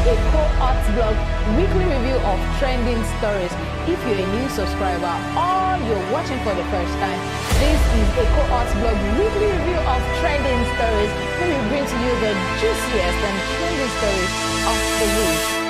Eko Hot Blog weekly review of trending stories. If you're a new subscriber or you're watching for the first time, this is Eko Hot Blog weekly review of trending stories, where we bring to you the juiciest and trending stories of the week.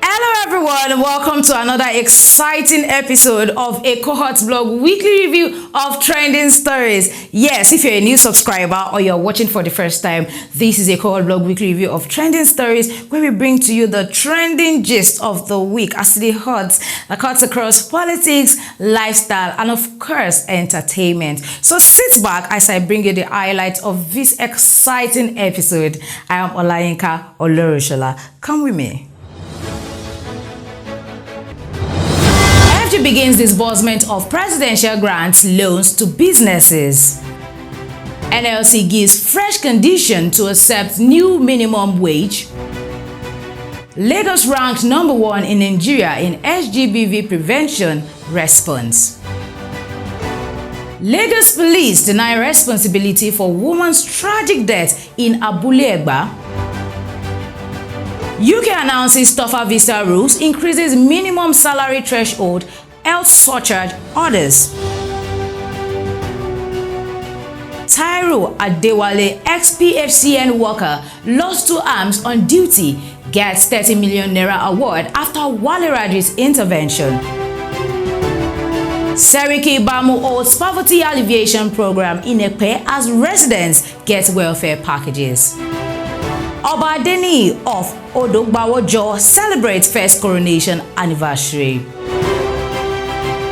Hello everyone, welcome to another exciting episode of Eko Hot Blog weekly review of trending stories. Yes, if you're a new subscriber or you're watching for the first time, this is Eko Hot Blog weekly review of trending stories, where we bring to you the trending gist of the week as it hot that cuts across politics, lifestyle, and of course entertainment. So sit back as I bring you the highlights of this exciting episode. I am Oladips. Come with me. Begins disbursement of presidential grants loans to businesses. NLC gives fresh condition to accept new minimum wage. Lagos ranked number 1 in Nigeria in SGBV prevention response. Lagos police deny responsibility for woman's tragic death in Abule Egba. UK announces tougher visa rules, increases minimum salary threshold, health surcharge orders. Taiwo Adewale, ex-PHCN worker, lost 2 arms on duty, gets 30 million naira award after Wale Raji's intervention. Seriki Bamu holds poverty alleviation program in Ekpe as residents get welfare packages. Oba Adeniyi of Odogbawojo celebrates first coronation anniversary.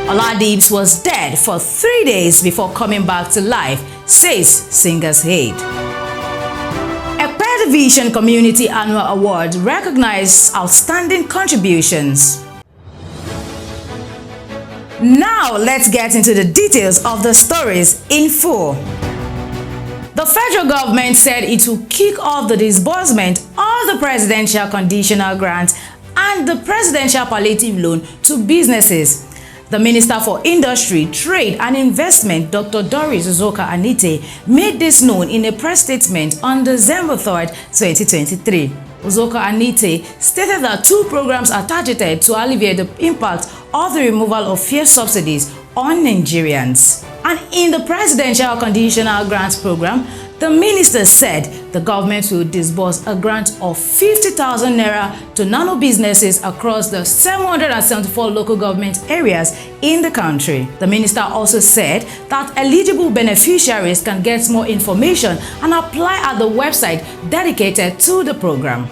Oladips was dead for 3 days before coming back to life, says singer's aide. Ekpe Division Community Annual Award recognizes outstanding contributions. Now let's get into the details of the stories in full. The federal government said it will kick off the disbursement of the presidential conditional grant and the presidential palliative loan to businesses. The Minister for Industry, Trade and Investment, Dr. Doris Uzoka Anite, made this known in a press statement on December 3, 2023. Uzoka Anite stated that 2 programs are targeted to alleviate the impact of the removal of fuel subsidies on Nigerians. And in the Presidential Conditional Grants Program, the minister said the government will disburse a grant of 50,000 naira to nano businesses across the 774 local government areas in the country. The minister also said that eligible beneficiaries can get more information and apply at the website dedicated to the program.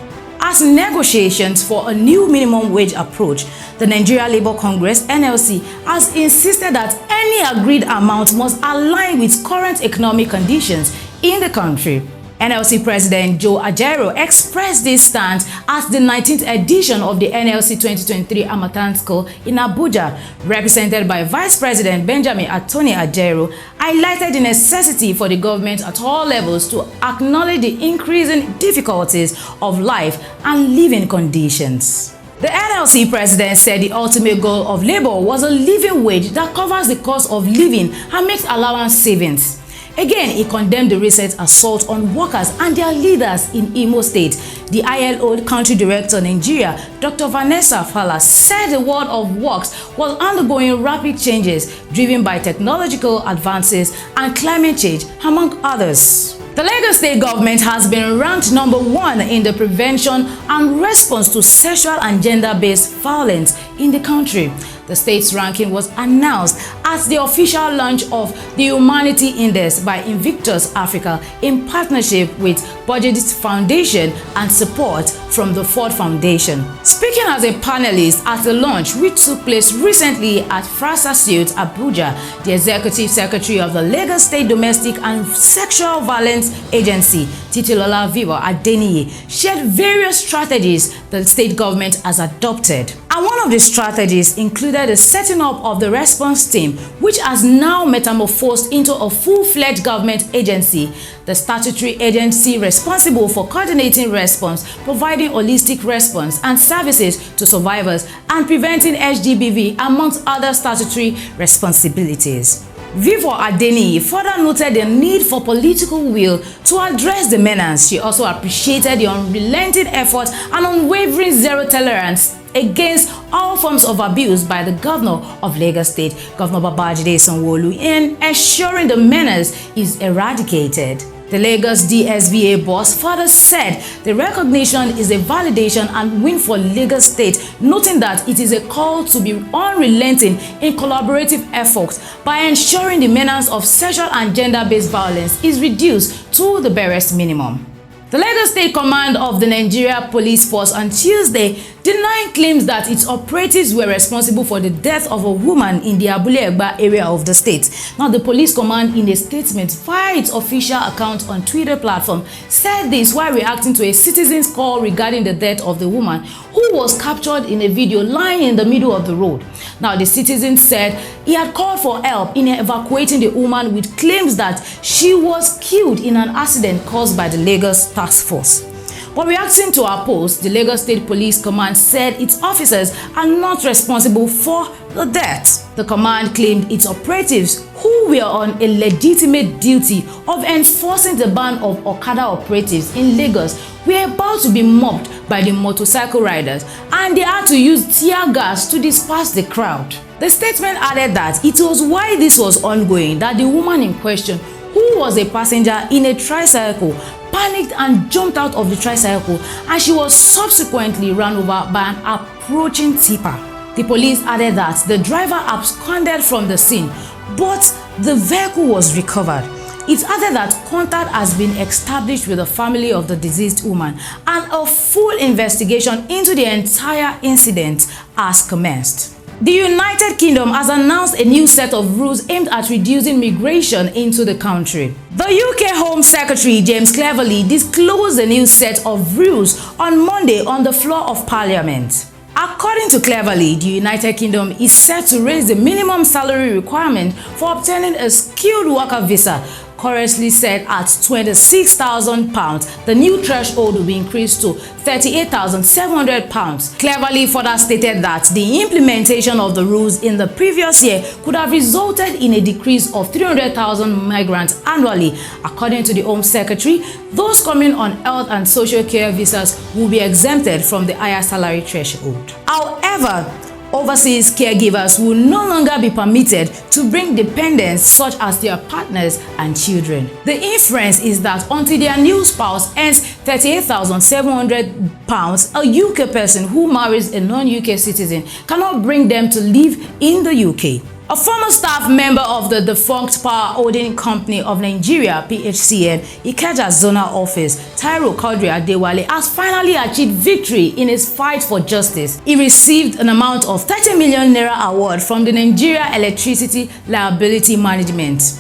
As negotiations for a new minimum wage approach, the Nigeria Labour Congress (NLC) has insisted that any agreed amount must align with current economic conditions in the country. NLC President Joe Ajaero expressed this stance at the 19th edition of the NLC 2023 Harmattan School in Abuja, represented by Vice President Benjamin Atoni Ajaero, highlighted the necessity for the government at all levels to acknowledge the increasing difficulties of life and living conditions. The NLC president said the ultimate goal of labor was a living wage that covers the cost of living and makes allowance savings. Again, he condemned the recent assault on workers and their leaders in Imo State. The ILO country director in Nigeria, Dr. Vanessa Fala, said the world of works was undergoing rapid changes driven by technological advances and climate change, among others. The Lagos state government has been ranked number 1 in the prevention and response to sexual and gender-based violence in the country. The state's ranking was announced at the official launch of the Humanity Index by Invictus Africa in partnership with Budget Foundation and support from the Ford Foundation. Speaking as a panelist at the launch, which took place recently at Frasa Suite, Abuja, the Executive Secretary of the Lagos State Domestic and Sexual Violence Agency, Titilola Viva Adeniyi, shared various strategies the state government has adopted. And one of the strategies included the setting up of the response team, which has now metamorphosed into a full-fledged government agency. The statutory agency responsible for coordinating response, providing holistic response and services to survivors, and preventing SGBV, amongst other statutory responsibilities. Vivo Adeniyi further noted the need for political will to address the menace. She also appreciated the unrelenting effort and unwavering zero tolerance against all forms of abuse by the governor of Lagos State, Governor Babajide Sanwo-Olu, in ensuring the menace is eradicated. The Lagos DSVA boss further said the recognition is a validation and win for Lagos State, noting that it is a call to be unrelenting in collaborative efforts by ensuring the menace of sexual and gender-based violence is reduced to the barest minimum. The Lagos State Command of the Nigeria Police Force on Tuesday denied claims that its operatives were responsible for the death of a woman in the Abule Egba area of the state. Now, the police command, in a statement via its official account on Twitter platform, said this while reacting to a citizen's call regarding the death of the woman who was captured in a video lying in the middle of the road. Now, the citizen said he had called for help in evacuating the woman with claims that she was killed in an accident caused by the Lagos Task Force. But reacting to our post, the Lagos State Police Command said its officers are not responsible for the death. The command claimed its operatives, who were on a legitimate duty of enforcing the ban of Okada operatives in Lagos, were about to be mobbed by the motorcycle riders, and they had to use tear gas to disperse the crowd. The statement added that it was while this was ongoing that the woman in question, who was a passenger in a tricycle, panicked and jumped out of the tricycle, and she was subsequently run over by an approaching tipper. The police added that the driver absconded from the scene, but the vehicle was recovered. It added that contact has been established with the family of the deceased woman, and a full investigation into the entire incident has commenced. The United Kingdom has announced a new set of rules aimed at reducing migration into the country. The UK Home Secretary James Cleverly disclosed a new set of rules on Monday on the floor of Parliament. According to Cleverly, the United Kingdom is set to raise the minimum salary requirement for obtaining a skilled worker visa, currently set at £26,000. The new threshold will be increased to £38,700. Cleverly further stated that the implementation of the rules in the previous year could have resulted in a decrease of 300,000 migrants annually. According to the Home Secretary, those coming on health and social care visas will be exempted from the higher salary threshold. However, overseas caregivers will no longer be permitted to bring dependents such as their partners and children. The inference is that until their new spouse earns £38,700, a UK person who marries a non-UK citizen cannot bring them to live in the UK. A former staff member of the defunct Power Holding Company of Nigeria, PHCN, Ikeja Zonal Office, Taiwo Quadri Adewale, has finally achieved victory in his fight for justice. He received an amount of 30 million naira award from the Nigeria Electricity Liability Management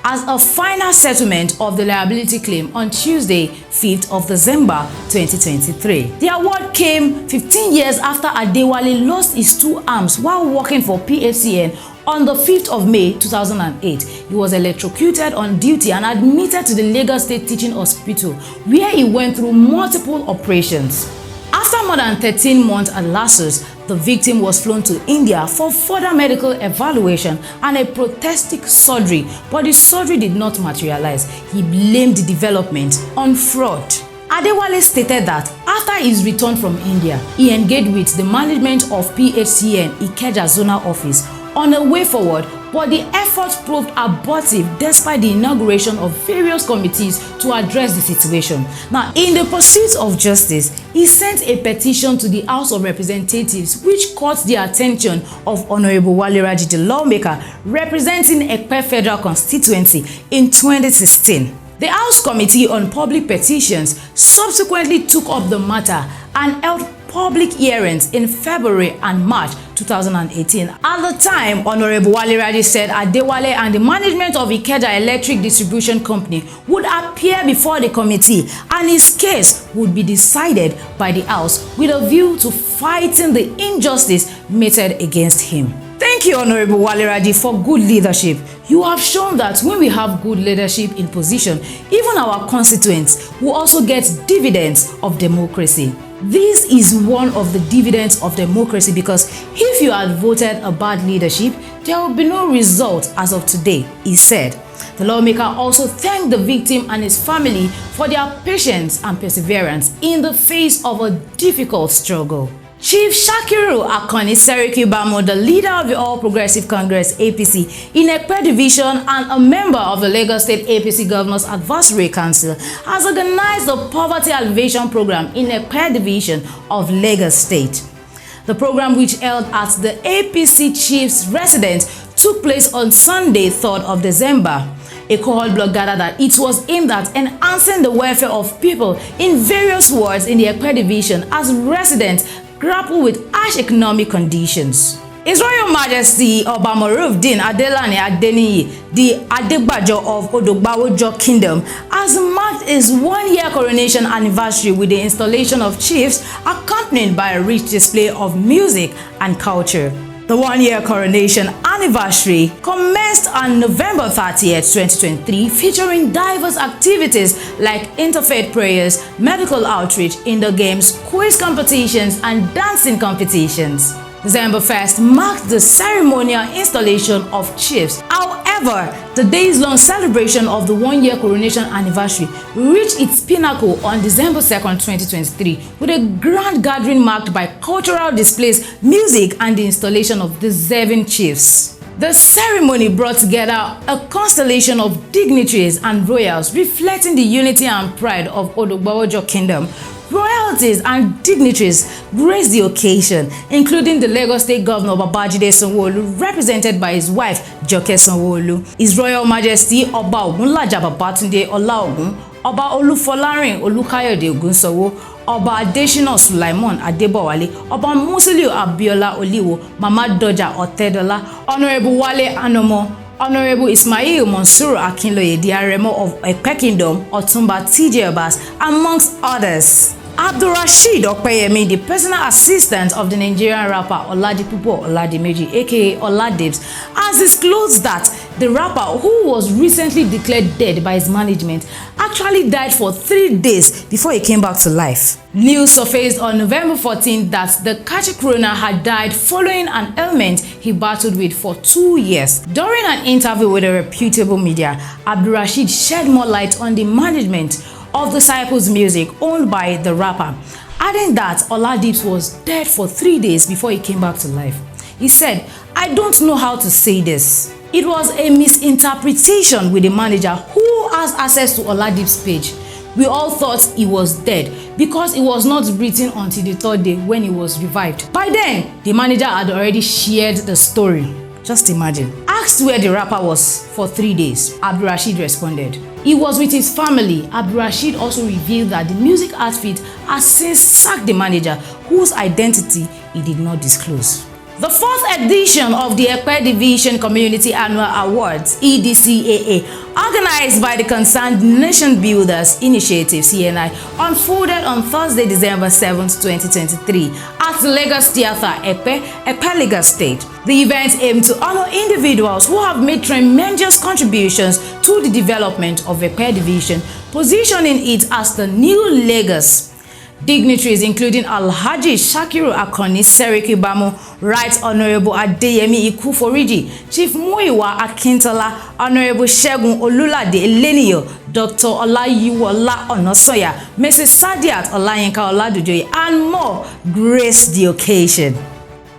as a final settlement of the liability claim on Tuesday, 5th of December 2023. The award came 15 years after Adewale lost his two arms while working for PHCN on the 5th of May 2008. He was electrocuted on duty and admitted to the Lagos State Teaching Hospital, where he went through multiple operations. After more than 13 months at LASUS, the victim was flown to India for further medical evaluation and a prosthetic surgery, but the surgery did not materialize. He blamed the development on fraud. Adewale stated that after his return from India, he engaged with the management of PHCN Ikeja Zonal Office on a way forward, but the efforts proved abortive despite the inauguration of various committees to address the situation. Now, in the pursuit of justice, he sent a petition to the House of Representatives which caught the attention of Honorable Wale Raji, the lawmaker representing Ekpe Federal Constituency in 2016. The House Committee on Public Petitions subsequently took up the matter and held public hearings in February and March 2018. At the time, Honorable Wale Raji said Adewale and the management of Ikeja Electric Distribution Company would appear before the committee and his case would be decided by the House with a view to fighting the injustice meted against him. Thank you, Honorable Wale Raji, for good leadership. You have shown that when we have good leadership in position, even our constituents will also get dividends of democracy. This is one of the dividends of democracy, because if you had voted a bad leadership, there will be no result as of today, he said. The lawmaker also thanked the victim and his family for their patience and perseverance in the face of a difficult struggle. Chief Shakiru Akoni Seriki Bamo, the leader of the All Progressive Congress APC in Ekpe Division and a member of the Lagos State APC Governors Advisory Council, has organized the Poverty Alleviation Program in Ekpe Division of Lagos State. The program, which held at the APC Chief's residence, took place on Sunday, 3rd of December. Eko Hot Blog gathered that it was aimed at enhancing the welfare of people in various wards in the Ekpe Division as residents grapple with harsh economic conditions. His Royal Majesty Oba Morufdin Adelani Adeniyi, the Adegbajo of Odogbawojo Kingdom, has marked his one-year coronation anniversary with the installation of chiefs accompanied by a rich display of music and culture. The one-year coronation anniversary commenced on November 30th, 2023, featuring diverse activities like interfaith prayers, medical outreach, indoor games, quiz competitions, and dancing competitions. December 1st marked the ceremonial installation of chiefs. However, the days-long celebration of the one-year coronation anniversary reached its pinnacle on December 2nd, 2023, with a grand gathering marked by cultural displays, music, and the installation of deserving chiefs. The ceremony brought together a constellation of dignitaries and royals, reflecting the unity and pride of Odogbawojo Kingdom. Royalties and dignitaries graced the occasion, including the Lagos State Governor Babajide Sanwo-Olu, represented by his wife Joke Sanwo-Olu, His Royal Majesty Oba Ogunlaja Babatunde Olaogun, Oba Olufolarin Olukayode Ogunsowo, Oba Adesina Sulaiman Adebowale, Oba Musiliu Abiola Oliwo, Mama Doja Otedola, Honorable Wale Anomo, Honorable Ismail Monsuru Akinloye, the Aremo of Ekpe Kingdom, Otumba TJ Abbas, amongst others. Abdulrasheed Okpeyemi, the personal assistant of the Nigerian rapper Oladips, aka Oladips, has disclosed that the rapper, who was recently declared dead by his management, actually died for 3 days before he came back to life. News surfaced on November 14th that the catchy crooner had died following an ailment he battled with for 2 years. During an interview with a reputable media, Abdulrasheed shed more light on the management of Disciples Music owned by the rapper, adding that Oladips was dead for 3 days before he came back to life. He said, "I don't know how to say this. It was a misinterpretation with the manager who has access to Oladips' page. We all thought he was dead because it was not written until the 3rd day when he was revived. By then, the manager had already shared the story." Just imagine. Asked where the rapper was for 3 days, Abdulrasheed responded he was with his family. Abdulrasheed also revealed that the music outfit has since sacked the manager, whose identity he did not disclose. The 4th edition of the Ekpe Division Community Annual Awards, EDCAA, organized by the Concerned Nation Builders Initiative, CNI, unfolded on Thursday, December 7th, 2023, at the Lagos Theatre, Ekpe, Lagos State. The event aimed to honor individuals who have made tremendous contributions to the development of Ekpe Division, positioning it as the new Lagos. Dignitaries including Alhaji Shakiru Akoni Seriki Bamo, Right Honorable Adeyemi Ikuforiji, Chief Muyiwa Akintola, Honorable Segun Olulade Eleniyo, Dr. Olayiwola Onosoya, Mrs. Sadiat Olayinka Oladujoye, and more graced the occasion.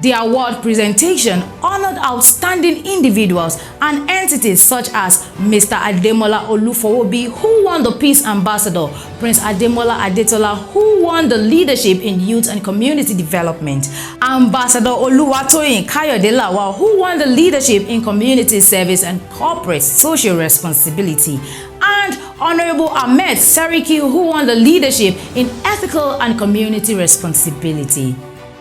The award presentation honored outstanding individuals and entities such as Mr. Ademola Olufowobi, who won the Peace Ambassador, Prince Ademola Adetola, who won the Leadership in Youth and Community Development, Ambassador Oluwatoyin Kayode Lawal, who won the Leadership in Community Service and Corporate Social Responsibility, and Honorable Ahmed Seriki, who won the Leadership in Ethical and Community Responsibility.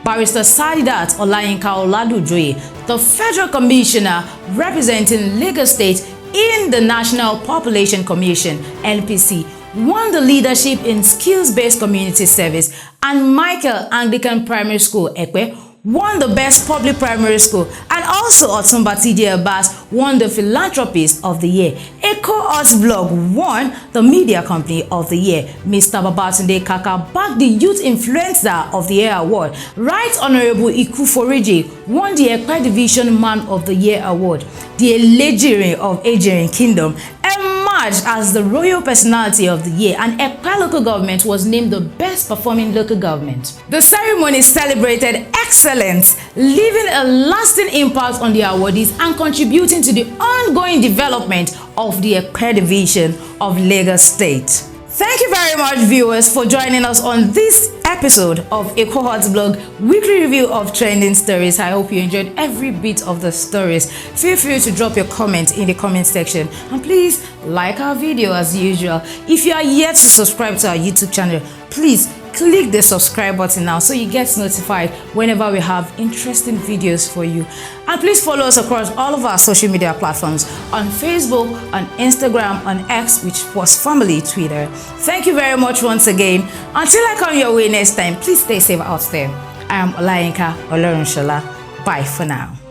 Barrister Sadiat Olayinka Oladujoye, the Federal Commissioner representing Lagos State in the National Population Commission, NPC, won the Leadership in Skills-Based Community Service, and Michael Anglican Primary School, Ekpe, won the Best Public Primary School, and also Otumba TJ Abbas won the Philanthropist of the Year. Eko Hot Blog won the Media Company of the Year. Mr. Babatunde Kaka bagged the Youth Influencer of the Year award. Right Honorable Iku Foriji won the Ekpe Division Man of the Year award. The Elejire of Ejirin Kingdom emerged as the Royal Personality of the Year, and Ekpe local government was named the best performing local government. The ceremony celebrated excellence, leaving a lasting impact on the awardees and contributing to the ongoing development of the Ekpe Division of Lagos State. Thank you very much, viewers, for joining us on this episode of Eko Hot Blog weekly review of trending stories. I hope you enjoyed every bit of the stories. Feel free to drop your comment in the comment section, and please like our video as usual. If you are yet to subscribe to our YouTube channel, please click the subscribe button now so you get notified whenever we have interesting videos for you. And please follow us across all of our social media platforms on Facebook, on Instagram, on X, which was formerly Twitter. Thank you very much once again. Until I come your way next time, please stay safe out there. I am Olayinka Olorunshola. Bye for now.